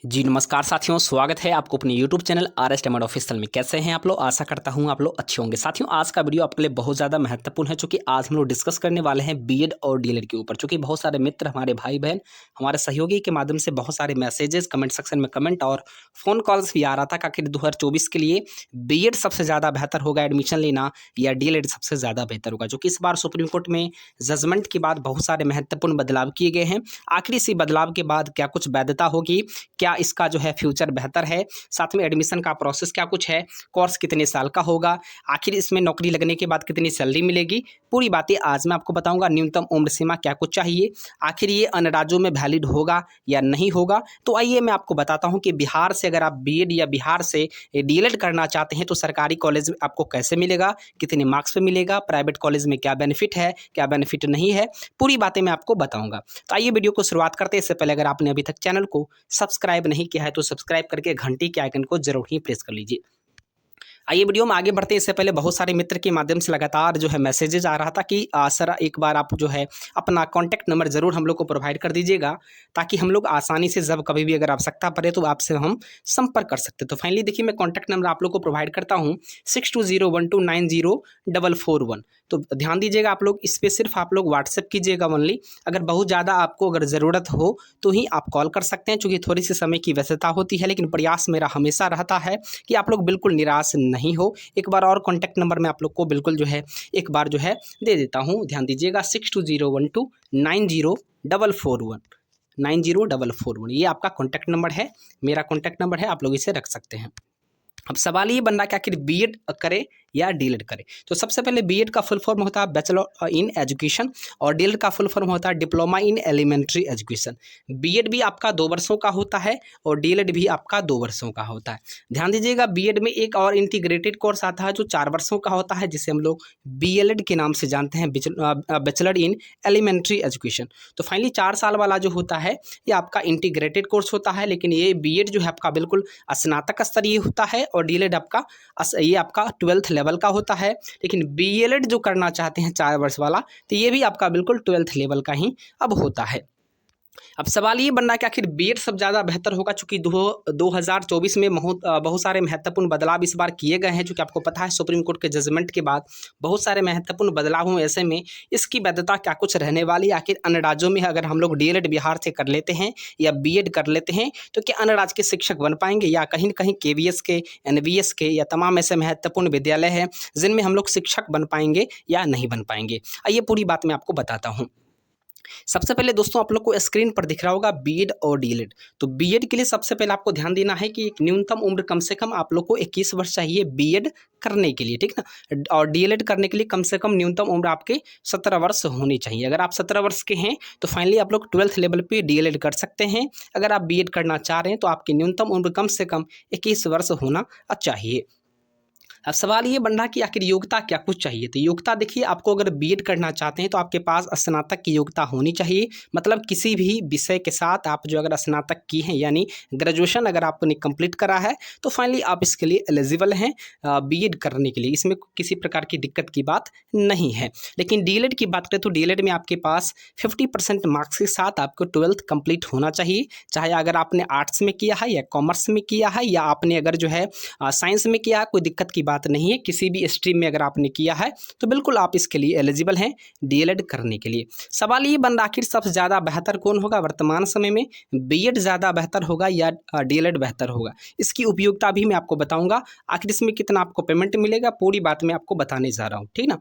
जी नमस्कार साथियों, स्वागत है आपको अपने YouTube channel RS tamer official में। कैसे हैं आप लोग? आशा करता हूं आप लोग अच्छे होंगे। साथियों, आज का वीडियो आपके लिए बहुत ज़्यादा महत्वपूर्ण है, चूँकि आज हम लोग डिस्कस करने वाले हैं बीएड और डीएलएड के ऊपर। चूँकि बहुत सारे मित्र, हमारे भाई-बहन, हमारे सहयोगी के माध्यम से बहुत सारे मैसेजेस, कमेंट सेक्शन में कमेंट और फ़ोन कॉल्स भी आ रहा था कि आखिर 2024 के लिए बीएड सबसे ज़्यादा बेहतर होगा एडमिशन लेना या डीएलएड सबसे ज़्यादा बेहतर होगा। चूँकि इस बार सुप्रीम कोर्ट में जजमेंट के बाद बहुत सारे महत्वपूर्ण बदलाव किए गए हैं। आखिर इसी बदलाव के बाद क्या कुछ वैधता होगी? क्या इसका जो है फ्यूचर बेहतर है? साथ में एडमिशन का प्रोसेस क्या कुछ है? कोर्स कितने साल का होगा? आखिर इसमें नौकरी लगने के बाद कितनी सैलरी मिलेगी? पूरी बातें आज मैं आपको बताऊंगा। न्यूनतम उम्र सीमा क्या कुछ चाहिए? आखिर ये अन्य राज्यों में वैलिड होगा या नहीं होगा? तो आइए मैं आपको बताता हूं कि बिहार से अगर आप बीएड या बिहार से डीएलएड करना चाहते हैं तो सरकारी कॉलेज में आपको कैसे मिलेगा, कितने मार्क्स पे मिलेगा, प्राइवेट कॉलेज में क्या बेनिफिट है, क्या बेनिफिट नहीं है, पूरी बातें मैं आपको बताऊंगा। तो आइए वीडियो को शुरुआत करते हैं। इससे पहले अगर आपने अभी तक चैनल को सब्सक्राइब नहीं किया है तो सब्सक्राइब करके घंटी के आइकन को जरूर ही प्रेस कर लीजिए। आइए वीडियो में आगे बढ़ते हैं। इससे पहले बहुत सारे मित्र के माध्यम से लगातार जो है मैसेजेस आ रहा था कि सर एक बार आप जो है अपना कॉन्टैक्ट नंबर ज़रूर हम लोग को प्रोवाइड कर दीजिएगा, ताकि हम लोग आसानी से जब कभी भी अगर आवश्यकता पड़े तो आपसे हम संपर्क कर सकते। तो फाइनली देखिए, मैं कॉन्टैक्ट नंबर आप लोग को प्रोवाइड करता हूँ 6201290441। तो ध्यान दीजिएगा आप लोग, इस पर सिर्फ आप लोग व्हाट्सएप कीजिएगा ओनली। अगर बहुत ज़्यादा आपको अगर ज़रूरत हो तो ही आप कॉल कर सकते हैं, चूँकि थोड़ी सी समय की व्यस्तता होती है, लेकिन प्रयास मेरा हमेशा रहता है कि आप लोग बिल्कुल निराश नहीं हो। एक बार और कॉन्टैक्ट नंबर मैं आप लोग को बिल्कुल जो है एक बार जो है दे देता हूँ, ध्यान दीजिएगा 6201290441 90441। ये आपका कॉन्टैक्ट नंबर है, मेरा कॉन्टैक्ट नंबर है, आप लोग इसे रख सकते हैं। अब सवाल ये बन रहा है कि आखिर बीएड करे या डीएलएड करे। तो सबसे पहले बीएड का फुल फॉर्म होता है बैचलर इन एजुकेशन और डीएलएड का फुल फॉर्म होता है diploma in elementary education. BEd भी आपका 2 वर्षों का होता है और डीएलएड भी आपका 2 वर्षों का होता है। ध्यान दीजिएगा, बीएड में एक और इंटीग्रेटेड कोर्स आता है जो 4 वर्षों का होता है, जिसे हम लोग बीएलएड के नाम से जानते हैं, बैचलर इन एलिमेंट्री एजुकेशन। तो फाइनली 4 साल वाला जो होता है ये आपका इंटीग्रेटेड कोर्स होता है, लेकिन ये बीएड जो है आपका बिल्कुल स्नातक स्तरीय होता है और डीएलएड आपका ये आपका 12th लेवल का होता है। लेकिन बीएलएड जो करना चाहते हैं 4 वर्ष वाला, तो ये भी आपका बिल्कुल 12th लेवल का ही अब होता है। अब सवाल ये बन रहा है कि आखिर बीएड सब ज़्यादा बेहतर होगा, चूँकि 2024 में बहुत सारे महत्वपूर्ण बदलाव इस बार किए गए हैं। चूँकि आपको पता है सुप्रीम कोर्ट के जजमेंट के बाद बहुत सारे महत्वपूर्ण बदलाव हुए, ऐसे में इसकी वैधता क्या कुछ रहने वाली। आखिर अन्य राज्यों में अगर हम लोग डीएलएड बिहार से कर लेते हैं या बीएड कर लेते हैं तो क्या अन्य राज्य के शिक्षक बन पाएंगे, या कहीं न कहीं केवीएस के, एनवीएस के या तमाम ऐसे महत्वपूर्ण विद्यालय हैं जिनमें हम लोग शिक्षक बन पाएंगे या नहीं बन पाएंगे। आइए पूरी बात मैं आपको बताता हूँ। सबसे पहले दोस्तों, आप लोग को स्क्रीन पर दिख रहा होगा बीएड और डीएलएड। तो बीएड के लिए सबसे पहले आपको ध्यान देना है कि एक न्यूनतम उम्र कम से कम आप लोग को 21 वर्ष चाहिए बीएड करने के लिए, ठीक ना। और डीएलएड करने के लिए कम से कम न्यूनतम उम्र आपके 17 वर्ष होनी चाहिए। अगर आप 17 वर्ष के हैं तो फाइनली आप लोग 12th लेवल पे डीएलएड कर सकते हैं। अगर आप बीएड करना चाह रहे हैं तो आपकी न्यूनतम उम्र कम से कम 21 वर्ष होना चाहिए। अब सवाल ये बन रहा कि आखिर योग्यता क्या कुछ चाहिए। तो योग्यता देखिए, आपको अगर बीएड करना चाहते हैं तो आपके पास स्नातक की योग्यता होनी चाहिए। मतलब किसी भी विषय के साथ आप जो अगर स्नातक की हैं, यानी ग्रेजुएशन अगर आपने कंप्लीट करा है तो फाइनली आप इसके लिए एलिजिबल हैं बीएड करने के लिए। इसमें किसी प्रकार की दिक्कत की बात नहीं है। लेकिन डीएलएड की बात करें तो डीएलएड में आपके पास 50% मार्क्स के साथ आपको 12th कंप्लीट होना चाहिए। चाहे अगर आपने आर्ट्स में किया है या कॉमर्स में किया है या आपने अगर जो है साइंस में किया है, कोई दिक्कत की बात नहीं है। किसी भी स्ट्रीम में अगर आपने किया है तो बिल्कुल आप इसके लिए एलिजिबल हैं डीएलएड करने के लिए। सवाल ये बन रहा आखिर सबसे ज़्यादा बेहतर कौन होगा वर्तमान समय में, बीएड ज़्यादा बेहतर होगा या डीएलएड बेहतर होगा। इसकी उपयोगिता भी मैं आपको बताऊंगा। आखिर इसमें कितना आपको पेमेंट मिलेगा, पूरी बात मैं आपको बताने जा रहा हूँ, ठीक ना।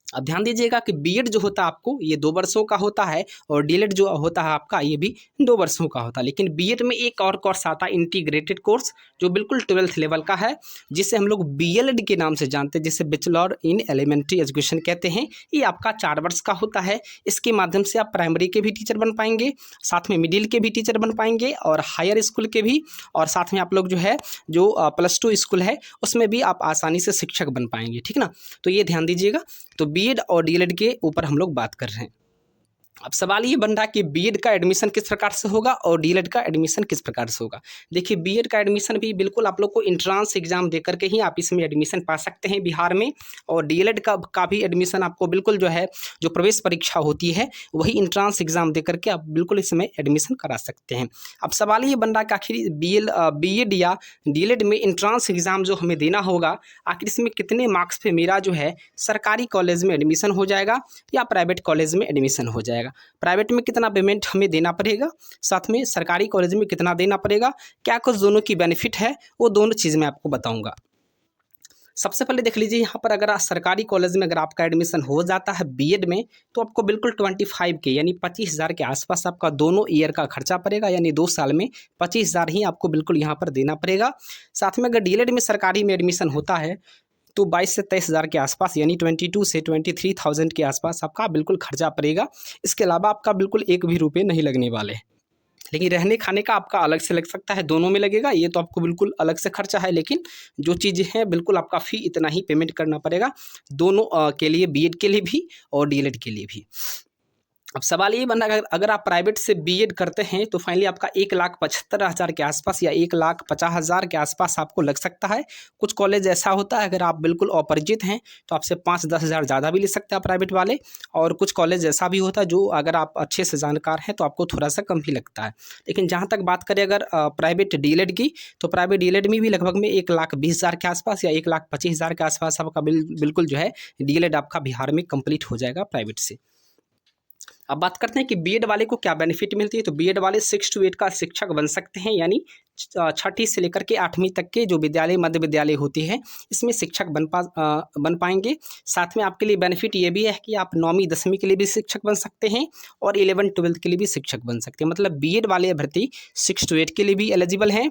अब ध्यान दीजिएगा कि बीएड जो होता है आपको ये 2 वर्षों का होता है और डीएलएड जो होता है आपका ये भी 2 वर्षों का होता है। लेकिन बीएड में एक और कोर्स आता है इंटीग्रेटेड कोर्स, जो बिल्कुल 12th लेवल का है, जिसे हम लोग बीएलएड के नाम से जानते हैं, जिसे बैचलर इन एलिमेंट्री एजुकेशन कहते हैं। ये आपका 4 वर्ष का होता है। इसके माध्यम से आप प्राइमरी के भी टीचर बन पाएंगे, साथ में मिडिल के भी टीचर बन पाएंगे और हायर स्कूल के भी, और साथ में आप लोग जो है जो +2 स्कूल है उसमें भी आप आसानी से शिक्षक बन पाएंगे, ठीक ना। तो ये ध्यान दीजिएगा। तो बीएड और डीएलएड के ऊपर हम लोग बात कर रहे हैं। अब सवाल ये बन रहा है कि बीएड का एडमिशन किस प्रकार से होगा और डीएलएड का एडमिशन किस प्रकार से होगा। देखिए बीएड का एडमिशन भी बिल्कुल आप लोग को एंट्रेंस एग्जाम दे करके ही आप इसमें एडमिशन पा सकते हैं बिहार में, और डीएलएड का भी एडमिशन आपको बिल्कुल जो है जो प्रवेश परीक्षा होती है वही एंट्रेंस एग्जाम दे करके आप बिल्कुल इसमें एडमिशन करा सकते हैं। अब सवाल ये बन रहा है कि आखिर बीएड या डीएलएड में एंट्रेंस एग्जाम जो हमें देना होगा, आखिर इसमें कितने मार्क्स पे मेरा जो है सरकारी कॉलेज में एडमिशन हो जाएगा या प्राइवेट कॉलेज में एडमिशन हो जाएगा। प्राइवेट में कितना पेमेंट हमें देना पड़ेगा, साथ में सरकारी कॉलेज में कितना देना पड़ेगा, क्या कुछ दोनों की बेनिफिट है, वो दोनों चीज़ मैं आपको बताऊंगा। सबसे पहले देख लीजिए यहाँ पर, अगर आप सरकारी कॉलेज में अगर आपका एडमिशन हो जाता है बीएड में, तो आपको बिल्कुल 25 के यानी 25,000 के आसपास आपका दोनों ईयर का खर्चा पड़ेगा, यानी 2 साल में 25,000 ही आपको बिल्कुल यहाँ पर देना पड़ेगा। साथ में अगर डीएलएड में सरकारी में एडमिशन होता है तो 22 से 23,000 के आसपास यानी 22 से 23,000 के आसपास आपका बिल्कुल खर्चा पड़ेगा। इसके अलावा आपका बिल्कुल एक भी रुपये नहीं लगने वाले, लेकिन रहने खाने का आपका अलग से लग सकता है, दोनों में लगेगा, ये तो आपको बिल्कुल अलग से खर्चा है। लेकिन जो चीज़ें हैं बिल्कुल आपका फ़ी इतना ही पेमेंट करना पड़ेगा दोनों के लिए, बीएड के लिए भी और डीएलएड के लिए भी। अब सवाल ये बन रहा है, अगर आप प्राइवेट से बीएड करते हैं तो फाइनली आपका 1,75,000 के आसपास या 1,50,000 के आसपास आपको लग सकता है। कुछ कॉलेज ऐसा होता है अगर आप बिल्कुल अपरिचित हैं तो आपसे 5-10 हज़ार ज़्यादा भी ले सकते हैं प्राइवेट वाले, और कुछ कॉलेज ऐसा भी होता है जो अगर आप अच्छे से जानकार हैं तो आपको थोड़ा सा कम भी लगता है। लेकिन जहाँ तक बात करें अगर प्राइवेट डीएलएड की, तो प्राइवेट डीएलएड में भी लगभग में 1,20,000 के आसपास या 1,25,000 के आसपास आपका बिल्कुल जो है डीएलएड आपका बिहार में कंप्लीट हो जाएगा प्राइवेट से। अब बात करते हैं कि बीएड वाले को क्या बेनिफिट मिलती है। तो बीएड वाले 6 to 8 का शिक्षक बन सकते हैं, यानी छठी से लेकर के 8वीं तक के जो विद्यालय मध्य विद्यालय होती है इसमें शिक्षक बन पाएंगे। साथ में आपके लिए बेनिफिट ये भी है कि आप 9वीं 10वीं के लिए भी शिक्षक बन सकते हैं और 11 12 के लिए भी शिक्षक बन सकते हैं। मतलब बीएड वाले अभ्यर्थी 6 to 8 के लिए भी एलिजिबल हैं,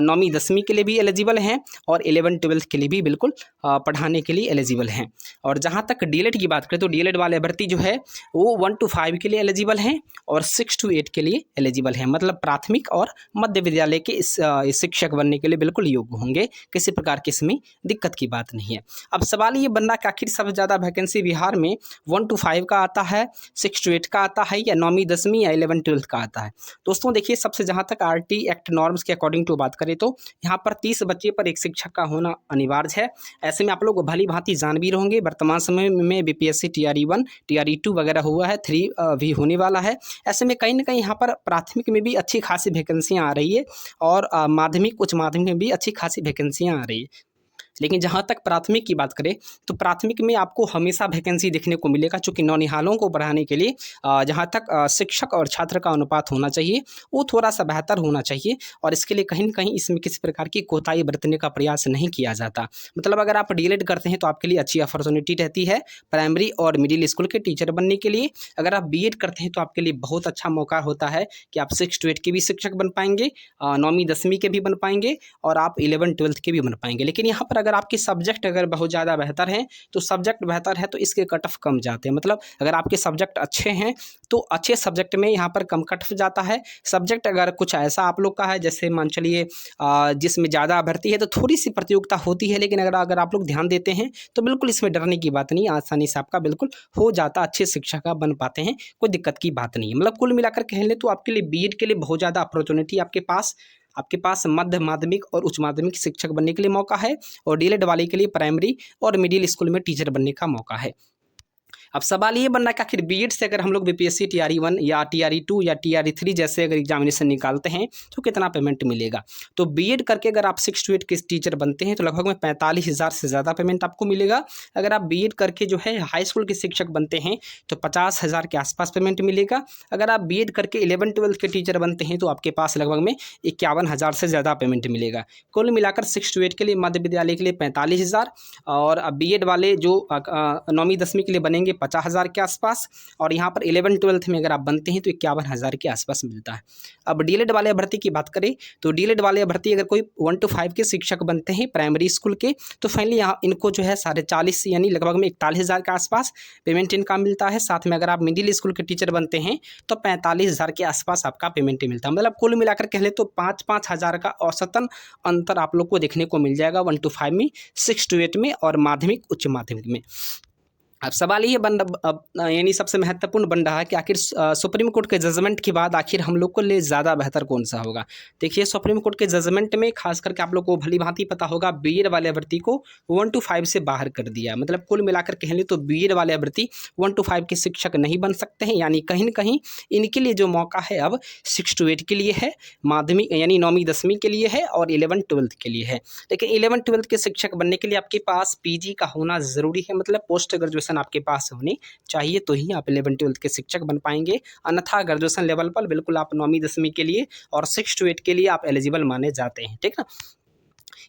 9वीं 10वीं के लिए भी एलिजिबल हैं और 11 12 के लिए भी बिल्कुल पढ़ाने के लिए एलिजिबल हैं। और जहाँ तक डीएलएड की बात करें तो डीएलएड वाले अभ्यर्थी जो है वो 1 to 5 के लिए एलिजिबल हैं और 6 to 8 के लिए एलिजिबल हैं। मतलब प्राथमिक और मध्य विद्यालय के इस शिक्षक बनने के लिए बिल्कुल योग्य होंगे, किसी प्रकार की इसमें दिक्कत की बात नहीं है। अब सवाल ये बनना कि आखिर सबसे ज़्यादा वैकेंसी बिहार में 1 to 5 का आता है, 6 to 8 का आता है या 9वीं 10वीं या 11 12 का आता है। दोस्तों देखिए, सबसे जहाँ तक आरटी एक्ट नॉर्म्स के अकॉर्डिंग टू बात करें तो यहाँ पर 30 बच्चे पर एक शिक्षक का होना अनिवार्य है। ऐसे में आप लोग भली भांति जान भी रहेंगे, वर्तमान समय में बीपीएससी TRE 1 TRE 2 वगैरह हुआ है, 3 भी होने वाला है। ऐसे में कहीं ना कहीं यहाँ पर प्राथमिक में भी अच्छी खासी वैकेंसियाँ आ रही है और माध्यमिक उच्च माध्यमिक में भी अच्छी खासी वैकेंसियाँ आ रही है। लेकिन जहाँ तक प्राथमिक की बात करें तो प्राथमिक में आपको हमेशा वैकेंसी देखने को मिलेगा, चूँकि नौनिहालों को बढ़ाने के लिए जहाँ तक शिक्षक और छात्र का अनुपात होना चाहिए वो थोड़ा सा बेहतर होना चाहिए, और इसके लिए कहीं न कहीं इसमें किसी प्रकार की कोताही बरतने का प्रयास नहीं किया जाता। मतलब अगर आप डीएलएड करते हैं तो आपके लिए अच्छी अपॉर्चुनिटी रहती है प्राइमरी और मिडिल स्कूल के टीचर बनने के लिए। अगर आप बीएड करते हैं तो आपके लिए बहुत अच्छा मौका होता है कि आप 6 to 8 के भी शिक्षक बन पाएंगे, 9वीं 10वीं के भी बन पाएंगे और आप 11 12 के भी बन पाएंगे। लेकिन यहाँ पर अगर आपके सब्जेक्ट अगर बहुत ज़्यादा बेहतर हैं तो सब्जेक्ट बेहतर है तो इसके कट ऑफ कम जाते हैं। मतलब अगर आपके सब्जेक्ट अच्छे हैं तो अच्छे सब्जेक्ट में यहाँ पर कम कट ऑफ जाता है। सब्जेक्ट अगर कुछ ऐसा आप लोग का है जैसे मान चलिए जिसमें ज़्यादा भर्ती है तो थोड़ी सी प्रतियोगिता होती है, लेकिन अगर आप लोग ध्यान देते हैं तो बिल्कुल इसमें डरने की बात नहीं, आसानी से आपका बिल्कुल हो जाता, अच्छे शिक्षक आप बन पाते हैं, कोई दिक्कत की बात नहीं है। मतलब कुल मिलाकर कह लें तो आपके लिए बीएड के लिए बहुत ज़्यादा अपॉर्चुनिटी आपके पास मध्य माध्यमिक और उच्च माध्यमिक शिक्षक बनने के लिए मौका है, और डीएलएड वाले के लिए प्राइमरी और मिडिल स्कूल में टीचर बनने का मौका है। अब सवाल ये बनना कि आखिर बीएड से अगर हम लोग बीपीएससी TRE 1 या TRE 2 या TRE 3 जैसे अगर एग्जामिनेशन निकालते हैं तो कितना पेमेंट मिलेगा। तो बीएड करके अगर आप 6 to 8 के टीचर बनते हैं तो लगभग में 45,000 से ज़्यादा पेमेंट आपको मिलेगा। अगर आप बीएड करके जो है हाई स्कूल के शिक्षक बनते हैं तो 50,000 के आसपास पेमेंट मिलेगा। अगर आप बीएड करके 11 12 के टीचर बनते हैं तो आपके पास लगभग में 51,000 से ज़्यादा पेमेंट मिलेगा। कुल मिलाकर 6 to 8 के लिए मध्य विद्यालय के लिए 45,000 और बीएड वाले जो 9वीं 10वीं के लिए बनेंगे 50,000 के आसपास, और यहाँ पर 11 12 में अगर आप बनते हैं तो 51,000 के आसपास मिलता है। अब डीएलएड वाले भर्ती की बात करें तो डीएलएड वाले भर्ती अगर कोई 1 to 5 के शिक्षक बनते हैं प्राइमरी स्कूल के तो फाइनली यहाँ इनको जो है 40.5 यानी लगभग में 41,000 के आसपास पेमेंट इनका मिलता है। साथ में अगर आप मिडिल स्कूल के टीचर बनते हैं तो 45,000 के आसपास आपका पेमेंट मिलता है। मतलब कुल मिलाकर कह ले तो 5-5 हज़ार का औसतन अंतर आप लोग को देखने को मिल जाएगा 1 to 5 में, 6 to 8 में और माध्यमिक उच्च माध्यमिक में। अब सवाल ये बन अब यानी सबसे महत्वपूर्ण बन रहा है कि आखिर सुप्रीम कोर्ट के जजमेंट के बाद आखिर हम लोग को लिए ज़्यादा बेहतर कौन सा होगा। देखिए सुप्रीम कोर्ट के जजमेंट में खास करके आप लोग को भली भांति पता होगा बीएड वाले अभ्यर्थी को 1 to 5 से बाहर कर दिया। मतलब कुल मिलाकर कह लें तो बीएड वाले अभ्यर्थी 1 to 5 के शिक्षक नहीं बन सकते हैं, यानी कहीं न कहीं इनके लिए जो मौका है अब 6 to 8 के लिए है, माध्यमिक यानी 9वीं 10वीं के लिए है और 11 12th के लिए है। लेकिन 11 12th के शिक्षक बनने के लिए आपके पास पीजी का होना ज़रूरी है, मतलब पोस्ट ग्रेजुएशन आपके पास होनी चाहिए, तो ही आप 11 12th के शिक्षक बन पाएंगे। अन्यथा ग्रेजुएशन लेवल पर बिल्कुल आप 9वीं 10वीं के लिए और 6 to 8 के लिए आप एलिजिबल माने जाते हैं, ठीक ना।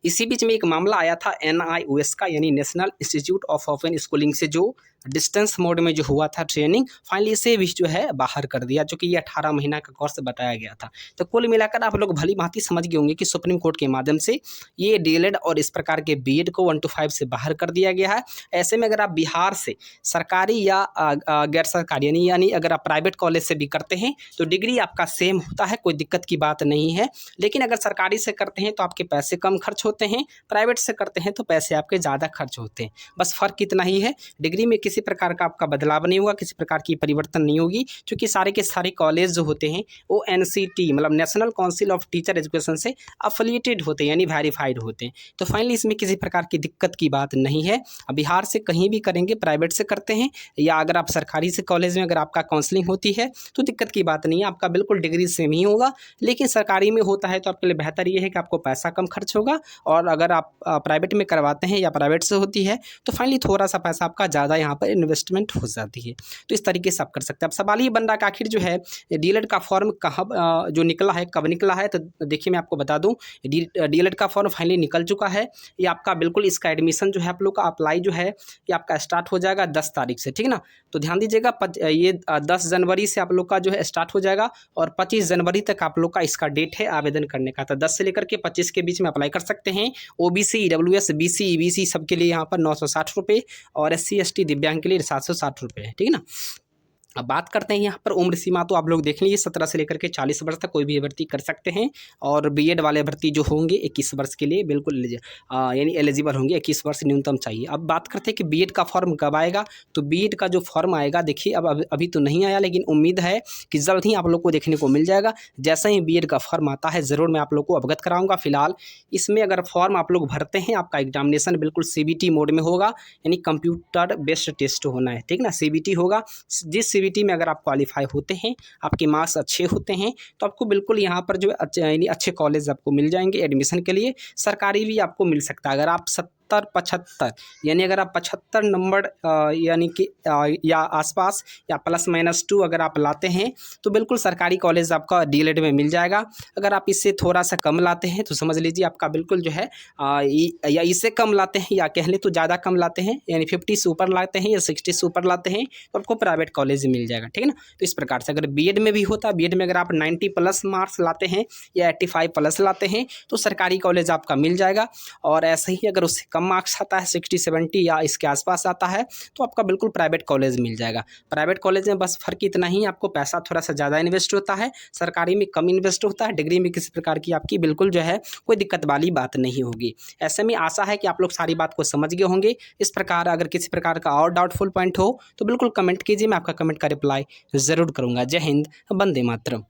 इसी बीच में एक मामला आया था NIOS का, यानी national institute of open schooling से जो डिस्टेंस मोड में जो हुआ था ट्रेनिंग, फाइनली इसे भी जो है बाहर कर दिया, जो कि ये 18 महीना का कोर्स बताया गया था। तो कुल मिलाकर आप लोग भली भांति समझ गए होंगे कि सुप्रीम कोर्ट के माध्यम से ये डीएलएड और इस प्रकार के बीएड को 1 to 5 से बाहर कर दिया गया है। ऐसे में अगर आप बिहार से सरकारी या गैर सरकारी यानी अगर आप प्राइवेट कॉलेज से भी करते हैं तो डिग्री आपका सेम होता है, कोई दिक्कत की बात नहीं है। लेकिन अगर सरकारी से करते हैं तो आपके पैसे कम खर्च होते हैं, प्राइवेट से करते हैं तो पैसे आपके ज़्यादा खर्च होते हैं। बस फ़र्क इतना ही है, डिग्री में किसी प्रकार का आपका बदलाव नहीं होगा, किसी प्रकार की परिवर्तन नहीं होगी, क्योंकि सारे के सारे कॉलेज जो होते हैं वो NCT मतलब national council of teacher education से अफिलिएटेड होते हैं, यानी वेरीफाइड होते हैं। तो फाइनली इसमें किसी प्रकार की दिक्कत की बात नहीं है। अब बिहार से कहीं भी करेंगे, प्राइवेट से करते हैं या अगर आप सरकारी से कॉलेज में अगर आपका काउंसलिंग होती है तो दिक्कत की बात नहीं है, आपका बिल्कुल डिग्री सेम ही होगा। लेकिन सरकारी में होता है तो आपके लिए बेहतर ये है कि आपको पैसा कम खर्च होगा, और अगर आप प्राइवेट में करवाते हैं या प्राइवेट से होती है तो फाइनली थोड़ा सा पैसा आपका ज़्यादा यहाँ पर इन्वेस्टमेंट हो जाती है। तो इस तरीके से आप कर सकते हैं। अब सवाल ये बन रहा है कि आखिर जो है डीएलएड का फॉर्म कहाँ जो निकला है, कब निकला है, तो देखिए मैं आपको बता दूं डीएलएड का फॉर्म फाइनली निकल चुका है। ये आपका बिल्कुल इसका एडमिशन जो है आप लोग का अप्लाई जो है ये आपका स्टार्ट हो जाएगा 10 तारीख से, ठीक ना। तो ध्यान दीजिएगा ये 10 जनवरी से आप लोग का जो है स्टार्ट हो जाएगा और 25 जनवरी तक आप लोग का इसका डेट है आवेदन करने का। तो 10 से लेकर के 25 के बीच में अप्लाई कर सकते हैं। OBC EWS BC EBC सबके लिए यहाँ पर 960 रुपये और SC ST दिव्यांग के लिए 760 रुपये है, ठीक है ना। अब बात करते हैं यहाँ पर उम्र सीमा, तो आप लोग देख लीजिए 17 से लेकर के 40 वर्ष तक कोई भी भर्ती कर सकते हैं। और बीएड वाले भर्ती जो होंगे 21 वर्ष के लिए बिल्कुल यानी एलिजिबल होंगे, 21 वर्ष न्यूनतम चाहिए। अब बात करते हैं कि बीएड का फॉर्म कब आएगा, तो बीएड का जो फॉर्म आएगा देखिए अब अभी तो नहीं आया, लेकिन उम्मीद है कि जल्द ही आप लोग को देखने को मिल जाएगा। जैसे ही बीएड का फॉर्म आता है ज़रूर मैं आप लोग को अवगत कराऊँगा। फिलहाल इसमें अगर फॉर्म आप लोग भरते हैं आपका एग्जामिनेशन बिल्कुल CBT मोड में होगा, यानी कंप्यूटर बेस्ड टेस्ट होना है, ठीक ना। CBT होगा, जिस CBT में अगर आप क्वालिफाई होते हैं, आपके मार्क्स अच्छे होते हैं तो आपको बिल्कुल यहाँ पर जो यानी अच्छे कॉलेज आपको मिल जाएंगे एडमिशन के लिए। सरकारी भी आपको मिल सकता है अगर आप 70-75 यानी अगर आप 75 नंबर यानी कि या आसपास या +-2 अगर आप लाते हैं तो बिल्कुल सरकारी कॉलेज आपका डीएलएड में मिल जाएगा। अगर आप इससे थोड़ा सा कम लाते हैं तो समझ लीजिए आपका बिल्कुल जो है या इससे कम लाते हैं या कह लें तो ज़्यादा कम लाते हैं, यानी 50 से ऊपर लाते हैं या 60 से ऊपर लाते हैं तो आपको प्राइवेट कॉलेज मिल जाएगा, ठीक है ना। तो इस प्रकार से अगर बीएड में भी होता, बीएड में अगर आप 90+ मार्क्स लाते हैं या 85+ लाते हैं तो सरकारी कॉलेज आपका मिल जाएगा। और ऐसे ही अगर उससे कम मार्क्स आता है 60-70 या इसके आसपास आता है तो आपका बिल्कुल प्राइवेट कॉलेज मिल जाएगा। प्राइवेट कॉलेज में बस फ़र्क इतना ही, आपको पैसा थोड़ा सा ज़्यादा इन्वेस्ट होता है, सरकारी में कम इन्वेस्ट होता है। डिग्री में किसी प्रकार की आपकी बिल्कुल जो है कोई दिक्कत वाली बात नहीं होगी। ऐसे में आशा है कि आप लोग सारी बात को समझ गए होंगे। इस प्रकार अगर किसी प्रकार का और डाउटफुल पॉइंट हो तो बिल्कुल कमेंट कीजिए, मैं आपका कमेंट का रिप्लाई ज़रूर करूँगा। जय हिंद, वंदे मातरम।